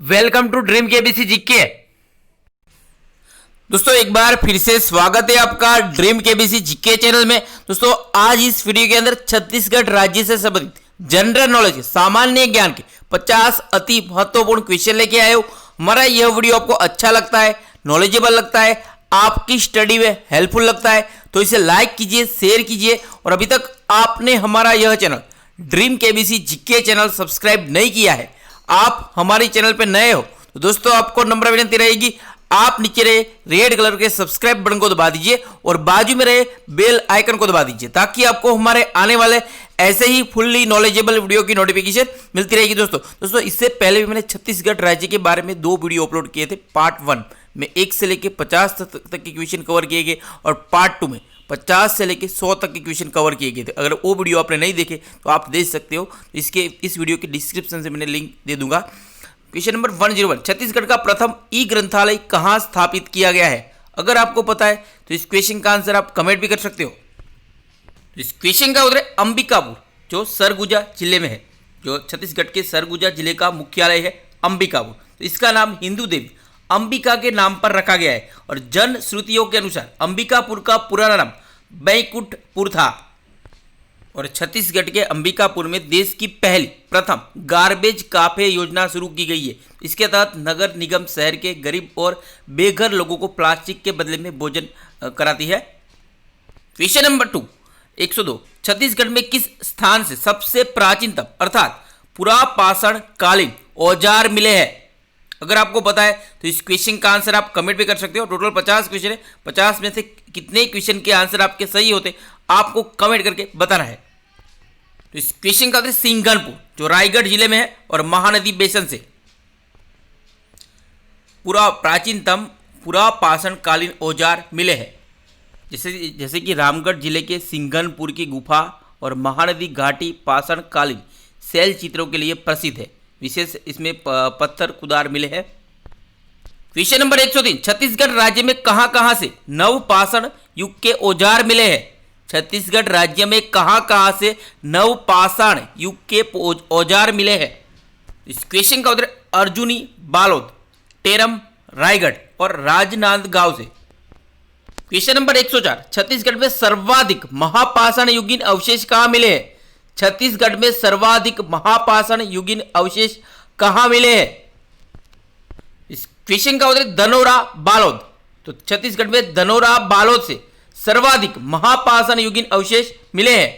Welcome to dream KBC GK. दोस्तों एक बार फिर से स्वागत है आपका ड्रीम केबीसी जीके चैनल में। दोस्तों आज इस वीडियो के अंदर छत्तीसगढ़ राज्य से संबंधित जनरल नॉलेज सामान्य ज्ञान के 50 अति महत्वपूर्ण क्वेश्चन लेके आए हो। हमारा यह वीडियो आपको अच्छा लगता है, नॉलेजेबल लगता है, आपकी स्टडी में हेल्पफुल लगता है तो इसे लाइक कीजिए, शेयर कीजिए। और अभी तक आपने हमारा यह channel dream KBC GK channel subscribe नहीं किया है, आप हमारे चैनल पे नए हो तो दोस्तों आपको नम्र विनती रहेगी, आप नीचे रहे रेड कलर के सब्सक्राइब बटन को दबा दीजिए और बाजू में रहे बेल आइकन को दबा दीजिए ताकि आपको हमारे आने वाले ऐसे ही फुल्ली नॉलेजेबल वीडियो की नोटिफिकेशन मिलती रहेगी। दोस्तों इससे पहले भी मैंने छत्तीसगढ़ राज्य के बारे में 2 वीडियो अपलोड किए थे। पार्ट 1 में 1 से लेकर 50 तक के क्वेश्चन कवर किए गए और पार्ट 2 में 50 से लेकर 100 तक के क्वेश्चन कवर किए गए थे। अगर वो वीडियो आपने नहीं देखे तो आप देख सकते हो, इस वीडियो के डिस्क्रिप्शन से मैंने लिंक दे दूंगा। क्वेश्चन नंबर 101, छत्तीसगढ़ का प्रथम ई ग्रंथालय कहाँ स्थापित किया गया है? अगर आपको पता है तो इस क्वेश्चन का आंसर आप कमेंट भी कर सकते हो। इस क्वेश्चन का उत्तर है अंबिकापुर, जो सरगुजा जिले में है। जो छत्तीसगढ़ के सरगुजा जिले का मुख्यालय है अंबिकापुर। तो इसका नाम हिंदू देवी अंबिका के नाम पर रखा गया है और जन श्रुतियों के अनुसार अंबिकापुर का पुराना नाम बैकुंठपुर था। और छत्तीसगढ़ के अंबिकापुर में देश की पहली प्रथम गार्बेज काफे योजना शुरू की गई है। इसके तहत नगर निगम शहर के गरीब और बेघर लोगों को प्लास्टिक के बदले में भोजन कराती है। क्वेश्चन नंबर 2 102, छत्तीसगढ़ में किस स्थान से सबसे प्राचीनतम अर्थात पुरापाषाण कालीन औजार मिले हैं? अगर आपको पता है तो इस क्वेश्चन का आंसर आप कमेंट भी कर सकते हो। टोटल 50 क्वेश्चन है, 50 में से कितने क्वेश्चन के आंसर आपके सही होते आपको कमेंट करके बताना है। तो इस क्वेश्चन का सिंघनपुर, जो रायगढ़ जिले में है और महानदी बेसिन से प्राचीनतम पुरापाषाण कालीन औजार मिले हैं। जैसे कि रामगढ़ जिले के सिंघनपुर की गुफा और महानदी घाटी पाषाण कालीन शैल चित्रों के लिए प्रसिद्ध है। विशेष इसमें पत्थर कुदार मिले हैं। क्वेश्चन नंबर 103, छत्तीसगढ़ राज्य में कहां से नवपाषाण युग के औजार मिले हैं? छत्तीसगढ़ राज्य में कहां से नवपाषाण युग के औजार मिले हैं? इस क्वेश्चन का उत्तर अर्जुनी बालोद, टेरम रायगढ़ और राजनांदगांव से। क्वेश्चन नंबर 104, छत्तीसगढ़ में सर्वाधिक महापाषाण युगीन अवशेष कहां मिले हैं? छत्तीसगढ़ में सर्वाधिक महापाषाण युगीन अवशेष कहां मिले हैं? इस क्वेश्चन का उत्तर धनोरा बालोद। तो छत्तीसगढ़ में धनोरा बालोद से सर्वाधिक महापाषाण युगीन अवशेष मिले हैं।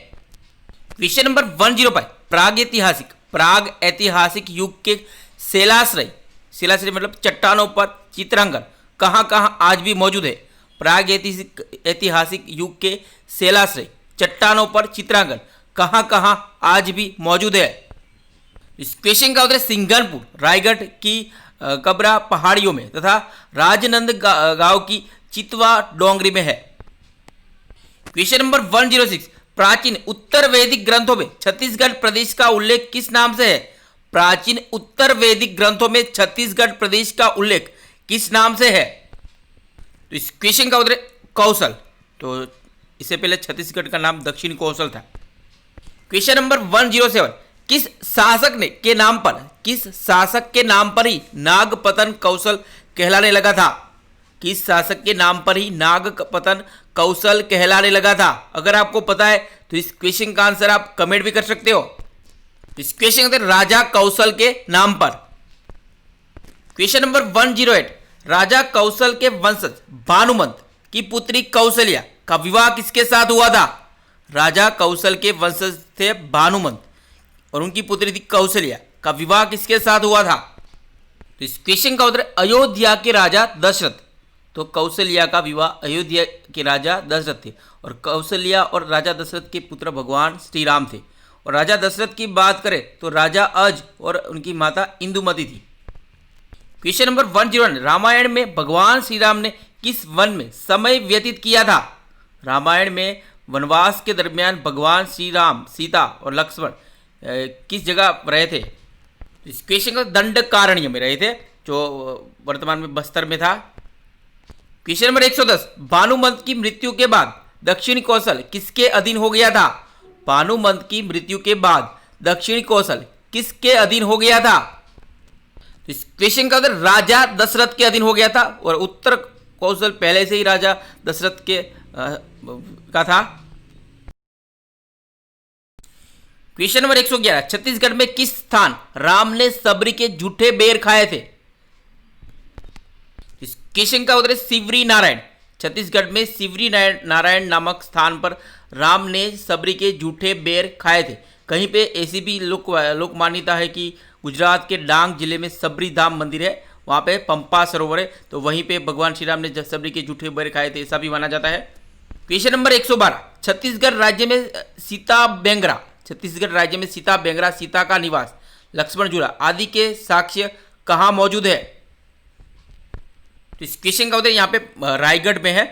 क्वेश्चन नंबर 105, प्राग ऐतिहासिक युग के शिलाश्रय मतलब चट्टानों पर चित्रांकन कहां आज भी मौजूद है? प्राग ऐतिहासिक युग के शिलाश्रय चट्टानों पर चित्रांकन कहां आज भी मौजूद है? इस क्वेश्चन का उत्तर सिंघनपुर रायगढ़ की कबरा पहाड़ियों में तथा राजनांदगांव की चितवा डोंगरी में है। क्वेश्चन नंबर 106, प्राचीन उत्तर वैदिक ग्रंथों में छत्तीसगढ़ प्रदेश का उल्लेख किस नाम से है? प्राचीन उत्तर वैदिक ग्रंथों में छत्तीसगढ़ प्रदेश का उल्लेख किस नाम से है? तो इस क्वेश्चन का उत्तर कौशल। तो इससे पहले छत्तीसगढ़ का नाम दक्षिण कौशल था। क्वेश्चन नंबर 107, किस शासक के नाम पर ही नागपतन कौशल कहलाने लगा था? किस शासक के नाम पर ही नागपतन कौशल कहलाने लगा था? अगर आपको पता है तो इस क्वेश्चन का आंसर आप कमेंट भी कर सकते हो। इस क्वेश्चन का राजा कौशल के नाम पर। क्वेश्चन नंबर 108, राजा कौशल के वंशज भानुमंत की पुत्री कौशल्या का विवाह किसके साथ हुआ था? राजा कौशल के वंशज थे भानुमंत और उनकी पुत्री थी कौशल्या, का विवाह किसके साथ हुआ था? तो इस क्वेश्चन का उत्तर अयोध्या के राजा दशरथ। तो कौशल्या का विवाह अयोध्या के राजा दशरथ थे और कौशल्या और राजा दशरथ के पुत्र भगवान श्री राम थे। और राजा दशरथ की बात करें तो राजा अज और उनकी माता इंदुमती थी। क्वेश्चन नंबर 101, रामायण में भगवान श्री राम ने किस वन में समय व्यतीत किया था? रामायण में वनवास के दरमियान भगवान श्री राम, सीता और लक्ष्मण किस जगह रहे थे? इस क्वेश्चन का दंडकारण्य में रहे थे, जो वर्तमान में बस्तर में था। क्वेश्चन नंबर 110, भानुमंत की मृत्यु के बाद दक्षिण कौशल किसके अधीन हो गया था? भानुमंत की मृत्यु के बाद दक्षिण कौशल किसके अधीन हो गया था? तो इस क्वेश्चन का उत्तर राजा दशरथ के अधीन हो गया था और उत्तर कौशल पहले से ही राजा दशरथ के का था। क्वेश्चन नंबर 111, छत्तीसगढ़ में किस स्थान राम ने सबरी के जूठे बेर खाए थे? इस क्वेश्चन का उत्तर है सिवरी नारायण। छत्तीसगढ़ में सिवरी नारायण नामक स्थान पर राम ने सबरी के जूठे बेर खाए थे। कहीं पे ऐसी भी लोक मान्यता है कि गुजरात के डांग जिले में सबरी धाम मंदिर है, वहाँ पे पंपा सरोवर है, तो वहीं पे भगवान श्री राम ने सबरी के जूठे बेर खाए थे, ऐसा भी माना जाता है। क्वेश्चन नंबर 112, छत्तीसगढ़ राज्य में सीता बेंगरा, छत्तीसगढ़ राज्य में सीता बेंगरा, सीता का निवास, लक्ष्मण झूला आदि के साक्ष्य कहाँ मौजूद है? तो इस क्वेश्चन का उत्तर यहाँ पे रायगढ़ में है।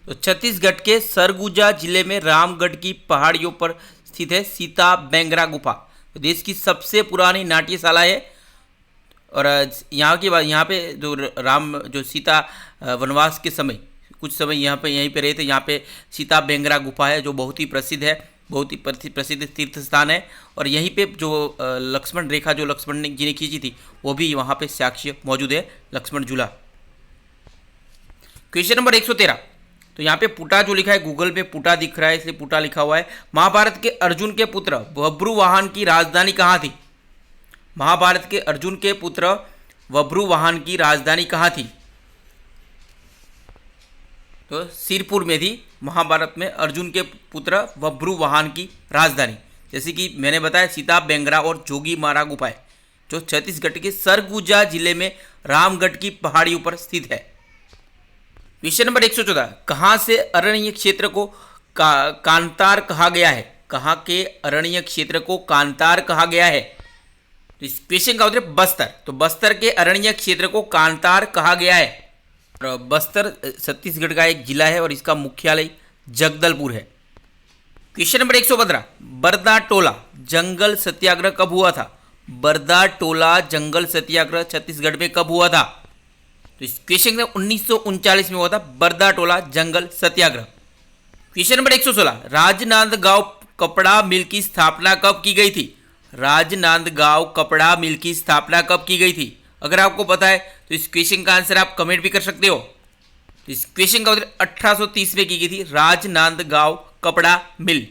तो छत्तीसगढ़ के सरगुजा जिले में रामगढ़ की पहाड़ियों पर स्थित है सीता बेंगरा गुफा। तो देश की सबसे पुरानी नाट्यशाला है और यहाँ पे जो सीता वनवास के समय कुछ समय यहीं पे रहे थे। यहाँ पे सीता बेंगरा गुफा है जो बहुत ही प्रसिद्ध है, बहुत ही प्रसिद्ध तीर्थ स्थान है और यहीं पे जो लक्ष्मण रेखा जो लक्ष्मण जी ने खींची थी वो भी वहाँ पे साक्ष्य मौजूद है, लक्ष्मण झूला। क्वेश्चन नंबर 113, तो यहाँ पे पुटा जो लिखा है, गूगल पे पुटा दिख रहा है इसलिए पुटा लिखा हुआ है। महाभारत के अर्जुन के पुत्र बभ्रुवाहन की राजधानी कहाँ थी? महाभारत के अर्जुन के पुत्र बभ्रुवाहन की राजधानी कहाँ थी? तो सिरपुर में थी महाभारत में अर्जुन के पुत्र बभ्रुवाहन की राजधानी। जैसे कि मैंने बताया सीता बेंगरा और जोगी मारा गुफाएं जो छत्तीसगढ़ के सरगुजा जिले में रामगढ़ की पहाड़ियों पर स्थित है। क्वेश्चन नंबर 114, कहाँ से अरण्य क्षेत्र को कांतार कहा गया है? कहाँ के अरण्य क्षेत्र को कांतार कहा गया है? तो इस क्वेश्चन का उत्तर बस्तर। तो बस्तर के अरण्य क्षेत्र को कांतार कहा गया है और बस्तर छत्तीसगढ़ का एक जिला है और इसका मुख्यालय जगदलपुर है। क्वेश्चन नंबर 115, बरदा टोला जंगल सत्याग्रह कब हुआ था? बरदा टोला जंगल सत्याग्रह छत्तीसगढ़ में कब हुआ था? तो इस क्वेश्चन में 1939 में हुआ था बरदा टोला जंगल सत्याग्रह। क्वेश्चन नंबर 116, राजनांदगांव कपड़ा मिल की स्थापना कब की गई थी? राजनांदगांव कपड़ा मिल की स्थापना कब की गई थी? अगर आपको पता है तो इस क्वेश्चन का आंसर आप कमेंट भी कर सकते हो। तो इस क्वेश्चन का उत्तर 1830 में की गई थी राजनांदगांव कपड़ा मिल।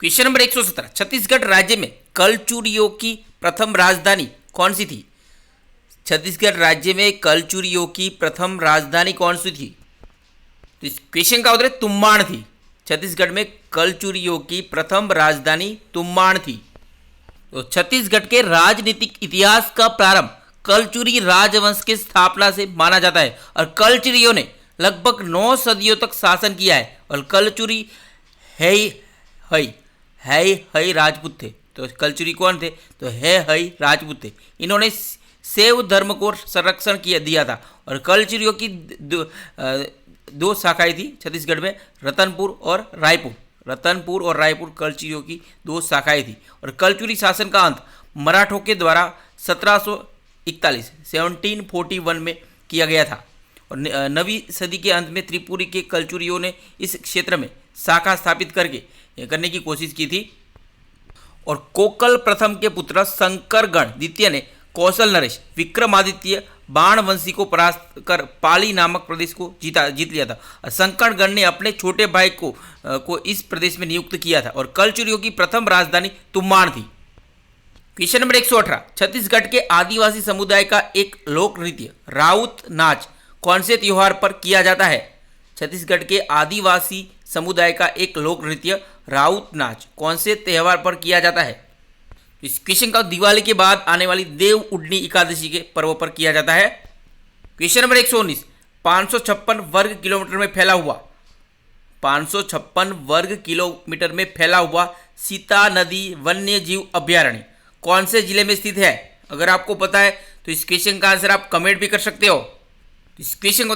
क्वेश्चन नंबर 117, छत्तीसगढ़ राज्य में कलचुरियों की प्रथम राजधानी कौन सी थी? छत्तीसगढ़ राज्य में कलचुरियों की प्रथम राजधानी कौन सी थी? तो इस क्वेश्चन का उत्तर तुम्बाड़ थी। छत्तीसगढ़ में कलचुरियों की प्रथम राजधानी तुम्बाड़ थी। तो छत्तीसगढ़ के राजनीतिक इतिहास का प्रारंभ कलचुरी राजवंश की स्थापना से माना जाता है और कलचुरियों ने लगभग 9 सदियों तक शासन किया है और कलचुरी है राजपूत थे। तो कलचुरी कौन थे? तो है राजपूत थे। इन्होंने शैव धर्म को संरक्षण दिया था और कलचुरियों की दो शाखाएं थी छत्तीसगढ़ में, रतनपुर और रायपुर। रतनपुर और रायपुर कलचुरियों की 2 शाखाएं थी और कलचुरी शासन का अंत मराठों के द्वारा 1741 में किया गया था और 9वीं सदी के अंत में त्रिपुरी के कलचुरियों ने इस क्षेत्र में शाखा स्थापित करने की कोशिश की थी और कोकल प्रथम के पुत्र शंकरगण द्वितीय ने कौशल नरेश विक्रमादित्य बाणवंशी को परास्त कर पाली नामक प्रदेश को जीत लिया था। शंकरगण ने अपने छोटे भाई को इस प्रदेश में नियुक्त किया था और कलचुरियों की प्रथम राजधानी तुम्बाड़ थी। क्वेश्चन नंबर 118, छत्तीसगढ़ के आदिवासी समुदाय का एक लोक नृत्य राउत नाच कौन से त्योहार पर किया जाता है? छत्तीसगढ़ के आदिवासी समुदाय का एक लोक नृत्य राउत नाच कौन से त्योहार पर किया जाता है? इस क्वेश्चन का दिवाली के बाद आने वाली देव उडनी एकादशी के पर्व पर किया जाता है। क्वेश्चन नंबर 119, 556 वर्ग किलोमीटर में फैला हुआ 556 वर्ग किलोमीटर में फैला हुआ सीता नदी वन्य जीव अभ्यारण्य कौन से जिले में स्थित है? अगर आपको पता है तो इस क्वेश्चन का आंसर आप कमेंट भी कर सकते हो। इस क्वेश्चन को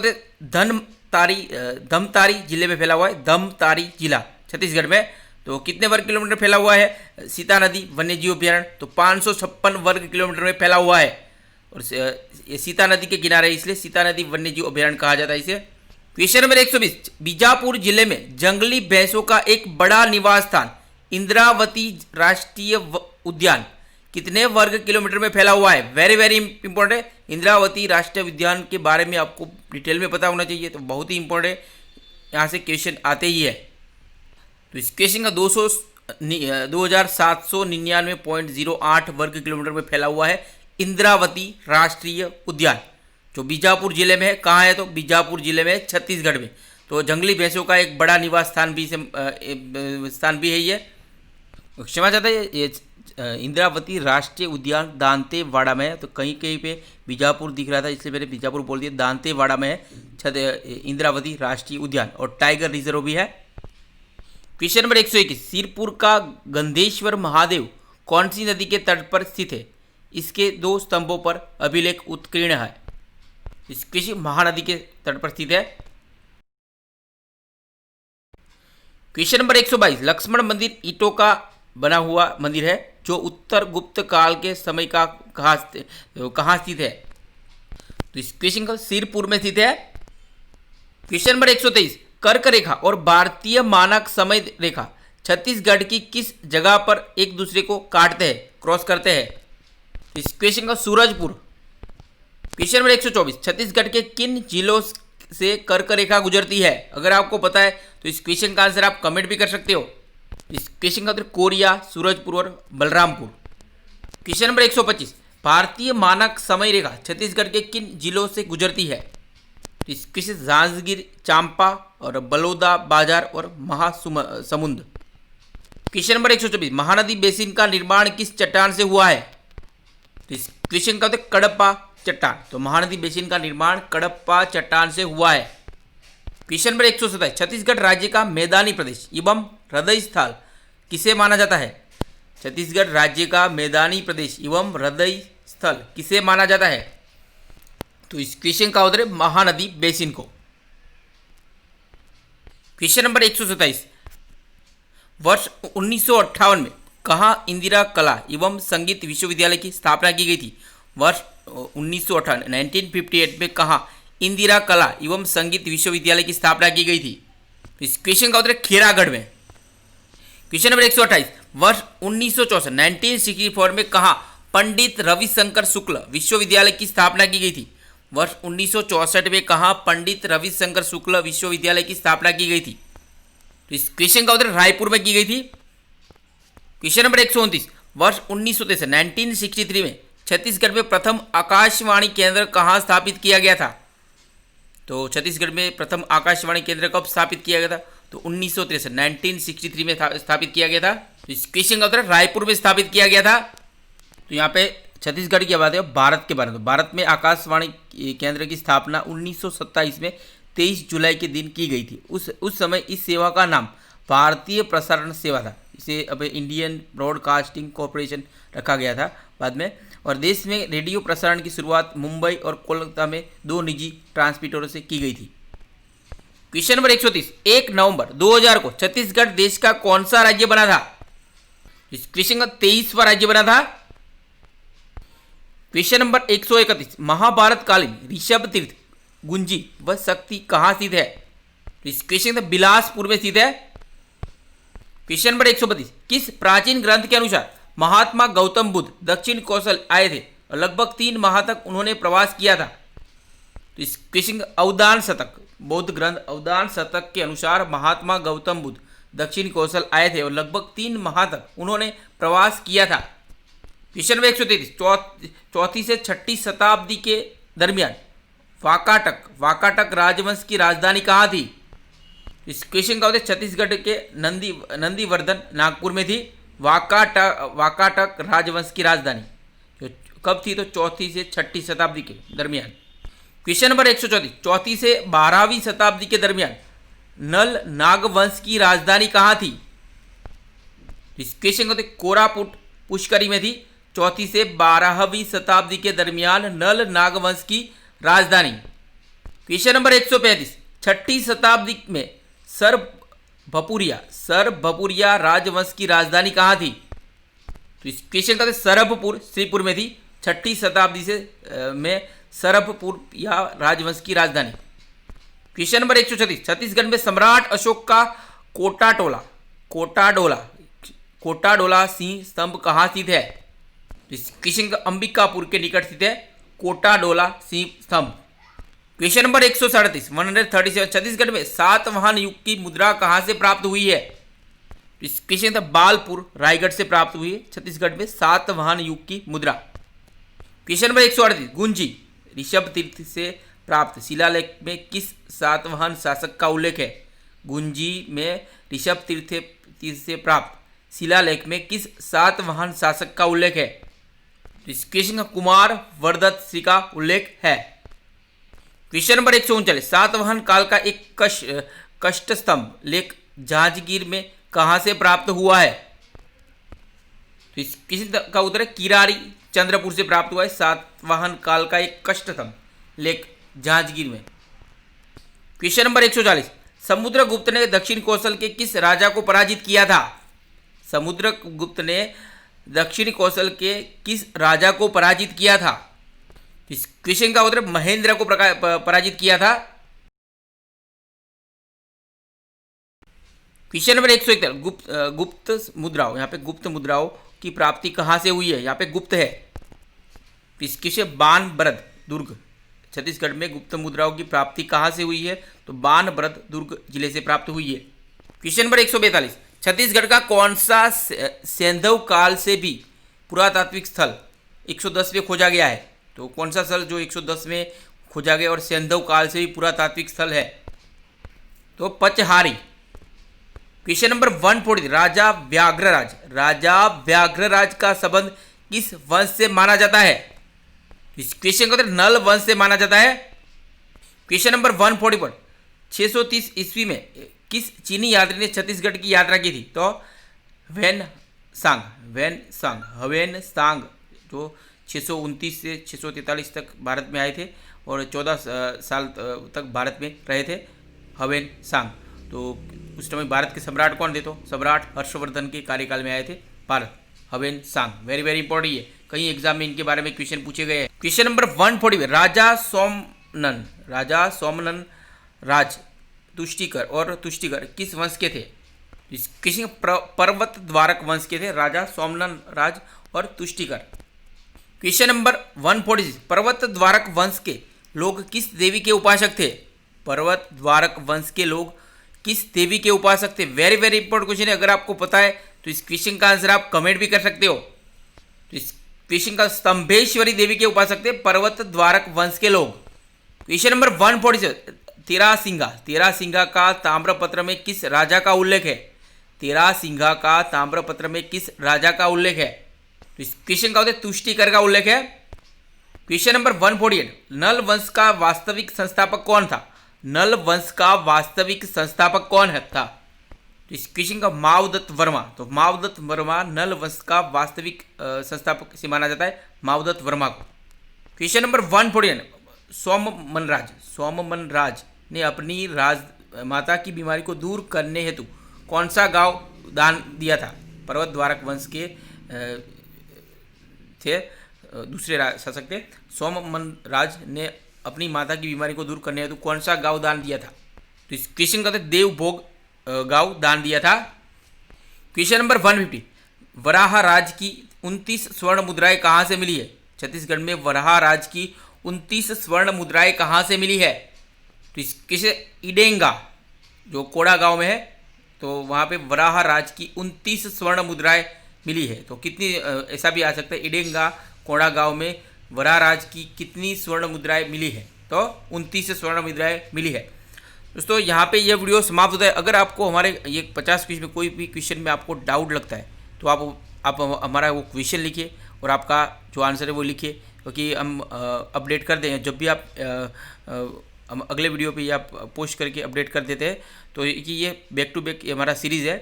धमतारी जिले में फैला हुआ है, धमतारी जिला छत्तीसगढ़ में। तो कितने वर्ग किलोमीटर फैला हुआ है सीता नदी वन्य जीव अभ्यारण्य? तो 556 वर्ग किलोमीटर में फैला हुआ है और ये सीता नदी के किनारे इसलिए सीता नदी वन्य जीव अभ्यारण्य कहा जाता है इसे। क्वेश्चन नंबर 120, बीजापुर जिले में जंगली भैंसों का एक बड़ा निवास स्थान इंद्रावती राष्ट्रीय उद्यान कितने वर्ग किलोमीटर में फैला हुआ है? वेरी वेरी इंपॉर्टेंट है। इंद्रावती राष्ट्रीय उद्यान के बारे में आपको डिटेल में पता होना चाहिए, तो बहुत ही इंपॉर्टेंट है, यहाँ से क्वेश्चन आते ही है। तो इस क्वेश्चन का 2799.08 वर्ग किलोमीटर में फैला हुआ है इंद्रावती राष्ट्रीय उद्यान, जो बीजापुर जिले में है। कहाँ है? तो बीजापुर जिले में, छत्तीसगढ़ में। तो जंगली भैंसों का एक बड़ा निवास स्थान भी है ये। क्षमा चाहता है, ये इंद्रावती राष्ट्रीय उद्यान दांतेवाड़ा में है। तो कहीं कहीं पे बीजापुर दिख रहा था, इसलिए मैंने बीजापुर बोल दिया। दांतेवाड़ा में है इंद्रावती राष्ट्रीय उद्यान, और टाइगर रिजर्व भी है। क्वेश्चन नंबर 121, सिरपुर का गंधेश्वर महादेव कौन सी नदी के तट पर स्थित है? इसके 2 स्तंभों पर अभिलेख उत्कीर्ण है। किसी महानदी के तट पर स्थित है। क्वेश्चन नंबर 122, लक्ष्मण मंदिर ईंटों का बना हुआ मंदिर है, जो उत्तर गुप्त काल के समय का कहाँ स्थित है? तो इस क्वेश्चन का सिरपुर में स्थित है। क्वेश्चन नंबर 123, कर्क रेखा और भारतीय मानक समय रेखा छत्तीसगढ़ की किस जगह पर एक दूसरे को काटते हैं, क्रॉस करते हैं? इस क्वेश्चन का सूरजपुर। क्वेश्चन नंबर 124, छत्तीसगढ़ के किन जिलों से कर्क रेखा गुजरती है? अगर आपको पता है तो इस क्वेश्चन का आंसर आप कमेंट भी कर सकते हो। इस क्वेश्चन का उत्तर कोरिया, सूरजपुर और बलरामपुर। क्वेश्चन नंबर 125, भारतीय मानक समय रेखा छत्तीसगढ़ के किन जिलों से गुजरती है? इस क्वेश्चन जांजगीर, चांपा और बलौदा बाजार और Mahasamund. Question number 124, Mahanadi basin का निर्माण किस चट्टान से हुआ है? इस क्वेश्चन का उत्तर कडप्पा चट्टान। तो महानदी बेसिन का निर्माण कडप्पा चट्टान से हुआ है। क्वेश्चन नंबर 127, छत्तीसगढ़ राज्य का मैदानी प्रदेश एवं हृदय स्थल किसे माना जाता है? छत्तीसगढ़ राज्य का मैदानी प्रदेश एवं हृदय स्थल किसे माना जाता है? तो इस क्वेश्चन का उत्तर है महानदी बेसिन को। क्वेश्चन नंबर 127, वर्ष 1958 में कहाँ इंदिरा कला एवं संगीत विश्वविद्यालय की स्थापना की गई थी? वर्ष 1958 में कहाँ इंदिरा कला एवं संगीत विश्वविद्यालय की स्थापना की गई थी? इस क्वेश्चन का उत्तर खेरागढ़ में। क्वेश्चन नंबर 128, वर्ष 1964 में कहाँ पंडित रविशंकर शुक्ल विश्वविद्यालय की स्थापना की गई थी? वर्ष 1964 में कहाँ पंडित रविशंकर शुक्ल विश्वविद्यालय की स्थापना की गई थी? तो इस क्वेश्चन का उत्तर रायपुर में की गई थी। क्वेश्चन नंबर 129, वर्ष 1963 में छत्तीसगढ़ में प्रथम आकाशवाणी केंद्र कहाँ स्थापित किया गया था? तो छत्तीसगढ़ में प्रथम आकाशवाणी केंद्र कब स्थापित किया गया था? तो 1963 में स्थापित किया गया था। तो इस क्वेश्चन का उत्तर रायपुर में स्थापित किया गया था। तो यहाँ पे छत्तीसगढ़ की बात है, भारत के बारे में। भारत में आकाशवाणी केंद्र की स्थापना 1927 में 23 जुलाई के दिन की गई थी। उस समय इस सेवा का नाम भारतीय प्रसारण सेवा था। इसे अब इंडियन ब्रॉडकास्टिंग कॉरपोरेशन रखा गया था बाद में। और देश में रेडियो प्रसारण की शुरुआत मुंबई और कोलकाता में 2 निजी ट्रांसमीटरों से की गई थी। क्वेश्चन नंबर 130, 1 नवंबर 2000 को छत्तीसगढ़ देश का कौन सा राज्य बना था? इस क्वेश्चन का 23वां राज्य बना था। क्वेश्चन नंबर 131, महाभारत कालीन ऋषभ तीर्थ, गुंजी व शक्ति कहाँ स्थित है? इस क्वेश्चन का बिलासपुर में स्थित है। क्वेश्चन नंबर 132, किस प्राचीन ग्रंथ के अनुसार महात्मा गौतम बुद्ध दक्षिण कौशल आए थे और लगभग 3 माह तक उन्होंने प्रवास किया था? तो इस क्वेश्चन का अवदान शतक, बौद्ध ग्रंथ अवदान शतक के अनुसार महात्मा गौतम बुद्ध दक्षिण कौशल आए थे और लगभग 3 माह तक उन्होंने प्रवास किया था। क्वेश्चन नंबर 133, 4वीं से 6वीं शताब्दी के दरमियान वाकाटक राजवंश की राजधानी कहाँ थी? इस क्वेश्चन का उत्तर छत्तीसगढ़ के नंदीवर्धन नागपुर में थी वाकाटक राजवंश की राजधानी, जो कब थी? तो 4वीं से 6वीं शताब्दी के दरमियान। क्वेश्चन नंबर 134, 4वीं से 12वीं शताब्दी के दरमियान नल नागवंश की राजधानी कहाँ थी? इस क्वेश्चन का उत्तर कोरापुट पुष्करी में थी। 4वीं से 12वीं शताब्दी के दरमियान नल नागवंश की राजधानी। क्वेश्चन नंबर 135, 6वीं शताब्दी में सरभपुरिया राजवंश की राजधानी कहाँ थी? तो इस क्वेश्चन का सरभपुर श्रीपुर में थी। 6वीं शताब्दी से में सरभपुर या राजवंश की राजधानी। क्वेश्चन नंबर 136, छत्तीसगढ़ में सम्राट अशोक का कोटाडोला सिंह स्तंभ कहाँ स्थित है? तो इस क्वेश्चन का अंबिकापुर के निकट स्थित है कोटाडोला सिंह स्तंभ। क्वेश्चन नंबर 137 137 छत्तीसगढ़ में सातवाहन युग की मुद्रा कहां से प्राप्त हुई है? तो इस क्वेश्चन था बालपुर रायगढ़ से प्राप्त हुई है छत्तीसगढ़ में सातवाहन युग की मुद्रा। क्वेश्चन नंबर 138 गुंजी ऋषभ तीर्थ से प्राप्त शिलालेख में किस सातवाहन शासक का उल्लेख है? गुंजी में ऋषभ तीर्थ से प्राप्त शिलालेख में किस सातवाहन शासक का उल्लेख है? इस क्वेश्चन का कुमार वर्दत श्री का उल्लेख है। क्वेश्चन नंबर 139 सातवाहन काल का एक कष्ट स्तंभ लेख जांजगीर में कहां से प्राप्त हुआ है? तो इस क्वेश्चन का उत्तर है किरारी चंद्रपुर से प्राप्त हुआ है सातवाहन काल का एक कष्ट स्तंभ लेख जांजगीर में। क्वेश्चन नंबर 140 समुद्रगुप्त ने दक्षिण कौशल के किस राजा को पराजित किया था? समुद्रगुप्त ने दक्षिण कौशल के किस राजा को पराजित किया था? इस क्वेश्चन का उत्तर महेंद्र को पराजित किया था। क्वेश्चन नंबर 141 गुप्त मुद्राओं, यहाँ पे गुप्त मुद्राओं की प्राप्ति कहाँ से हुई है? यहाँ पे गुप्त है। इसके बानबरद दुर्ग छत्तीसगढ़ में गुप्त मुद्राओं की प्राप्ति कहाँ से हुई है? तो बानबरद दुर्ग जिले से प्राप्त हुई है। क्वेश्चन नंबर 142 छत्तीसगढ़ का कौन सा सैंधव काल से भी पुरातात्विक स्थल 110 में खोजा गया है? तो कौन सा स्थल जो 110 में खोजा गया और सैंधव काल से भी पुरातात्विक स्थल है? तो पचहारी। क्वेश्चन नंबर 140 राजा व्याघ्रराज का संबंध किस वंश से माना जाता है? इस क्वेश्चन का उत्तर नल वंश से माना जाता है। क्वेश्चन नंबर 141 630 ईस्वी में किस चीनी यात्री ने छत्तीसगढ़ की यात्रा की थी? तो हवेन सांग जो 629 से 643 तक भारत में आए थे और 14 साल तक भारत में रहे थे हवेन सांग। तो उस समय भारत के सम्राट कौन थे? तो सम्राट हर्षवर्धन के कार्यकाल में आए थे भारत हवेन सांग। वेरी वेरी इंपॉर्टेंट है, कई एग्जाम में इनके बारे में क्वेश्चन पूछे गए हैं। क्वेश्चन नंबर 140 राजा सोमनन राज तुष्टिकर और तुष्टिकर किस वंश के थे? इस क्वेश्चन पर्वत द्वारक वंश के थे राजा सोमनन राज और तुष्टिकर। क्वेश्चन नंबर 146 पर्वत द्वारक वंश के लोग किस देवी के उपासक थे? पर्वत द्वारक वंश के लोग किस देवी के उपासक थे? वेरी वेरी इंपॉर्टेंट क्वेश्चन है, अगर आपको पता है तो इस क्वेश्चन का आंसर आप कमेंट भी कर सकते हो। तो इस क्वेश्चन का स्तंभेश्वरी देवी के उपासक थे पर्वत द्वारक वंश के लोग। क्वेश्चन नंबर 147 तेरासिंगा का ताम्रपत्र में किस राजा का उल्लेख है? तेरासिंगा का ताम्रपत्र में किस राजा का उल्लेख है? तो इस क्वेश्चन का उत्तर तुष्टिकर का उल्लेख है। क्वेश्चन नंबर 148 नल वंश का वास्तविक संस्थापक कौन था? नल वंश का वास्तविक संस्थापक कौन था? तो इस क्वेश्चन का मावदत्त वर्मा। तो मावदत्त वर्मा नल वंश का वास्तविक संस्थापक से माना जाता है मावदत्त वर्मा को। क्वेश्चन नंबर 149 सोममन राज ने अपनी माता की बीमारी को दूर करने हेतु कौन सा गांव दान दिया था? पर्वत द्वारक वंश के थे दूसरे शासक थे सोममन राज ने अपनी माता की बीमारी को दूर करने हेतु कौन सा गांव दान दिया था? तो इस क्वेश्चन का देवभोग गांव दान दिया था। क्वेश्चन नंबर 150 वराह राज की 29 स्वर्ण मुद्राएं कहाँ से मिली है? छत्तीसगढ़ में वराह राज की 29 स्वर्ण मुद्राएं कहाँ से मिली है? तो इस किसे इडेंगा जो कोड़ा गांव में है, तो वहाँ पे वराह राज की 29 स्वर्ण मुद्राएं मिली है। तो कितनी ऐसा भी आ सकता है इडेंगा कोड़ा गांव में वराह राज की कितनी स्वर्ण मुद्राएं मिली है? तो 29 स्वर्ण मुद्राएं मिली है। दोस्तों यहाँ पे ये वीडियो समाप्त होता है। अगर आपको हमारे ये 50 क्वेश्चन में कोई भी क्वेश्चन में आपको डाउट लगता है तो आप हमारा वो क्वेश्चन लिखिए और आपका जो आंसर है वो लिखिए, क्योंकि हम अपडेट कर देंगे जब भी आप हम अगले वीडियो पे आप पोस्ट करके अपडेट कर देते हैं। तो कि ये बैक टू बैक हमारा सीरीज़ है,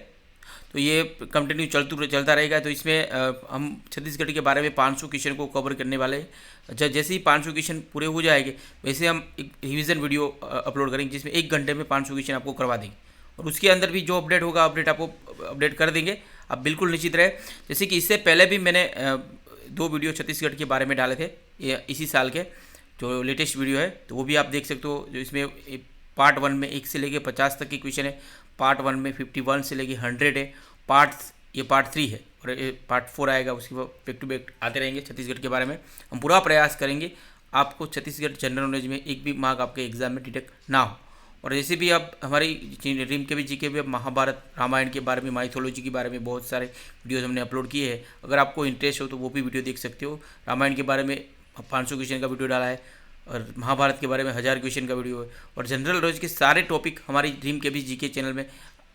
तो ये कंटिन्यू चलता रहेगा। तो इसमें हम छत्तीसगढ़ के बारे में 500 क्वेश्चन को कवर करने वाले हैं। जैसे ही 500 क्वेश्चन पूरे हो जाएंगे वैसे हम एक रिवीजन वीडियो अपलोड करेंगे जिसमें 1 घंटे में 500 क्वेश्चन आपको करवा देंगे, और उसके अंदर भी जो अपडेट होगा आपको अपडेट कर देंगे। आप बिल्कुल निश्चित रहे। जैसे कि इससे पहले भी मैंने 2 वीडियो छत्तीसगढ़ के बारे में डाले थे, ये इसी साल के जो लेटेस्ट वीडियो है, तो वो भी आप देख सकते हो। जो इसमें पार्ट 1 में 1 से लेके 50 तक के क्वेश्चन है, पार्ट 1 में 51 से लेके 100 है, पार्ट ये पार्ट 3 है और ये पार्ट 4 आएगा, उसके बैक टू बैक आते रहेंगे। छत्तीसगढ़ के बारे में हम पूरा प्रयास करेंगे आपको छत्तीसगढ़ जनरल नॉलेज में एक भी मार्क आपके एग्जाम में डिटेक्ट ना हो। और जैसे भी आप हमारी ड्रीम के भी जी के भी महाभारत रामायण के बारे में, माइथोलॉजी के बारे में बहुत सारे वीडियोज़ हमने अपलोड किए हैं। अगर आपको इंटरेस्ट हो तो वो भी वीडियो देख सकते हो। रामायण के बारे में 500 क्वेश्चन का वीडियो डाला है और महाभारत के बारे में 1000 क्वेश्चन का वीडियो है। और जनरल नॉलेज के सारे टॉपिक हमारी ड्रीम के भी जी के चैनल में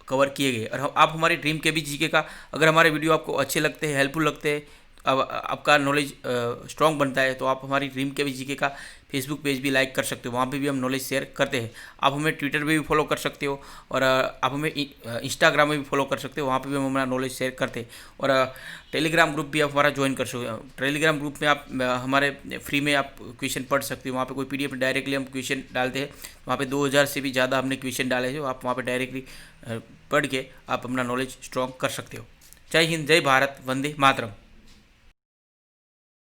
कवर किए गए। और आप हमारे ड्रीम के भी जी के का अगर हमारे वीडियो आपको अच्छे लगते हैं, हेल्पफुल लगते हैं, अब आपका नॉलेज स्ट्रॉन्ग बनता है, तो आप हमारी ड्रीम के भी जीके का फेसबुक पेज भी लाइक कर सकते हो। वहाँ पे भी हम नॉलेज शेयर करते हैं। आप हमें ट्विटर पे भी फॉलो कर सकते हो और आप हमें इंस्टाग्राम में भी फॉलो कर सकते हो। वहाँ पे भी हम हमारा नॉलेज शेयर करते हैं। और टेलीग्राम ग्रुप भी आप हमारा ज्वाइन कर सकते हो। टेलीग्राम ग्रुप में आप हमारे फ्री में आप क्वेश्चन पढ़ सकते हो। वहाँ पे कोई PDF डायरेक्टली हम क्वेश्चन डालते हैं। वहाँ पे 2000 से भी ज़्यादा हमने क्वेश्चन डाले हैं। आप वहाँ पर डायरेक्टली पढ़ के आप अपना नॉलेज स्ट्रॉन्ग कर सकते हो। जय हिंद, जय भारत, वंदे मातरम।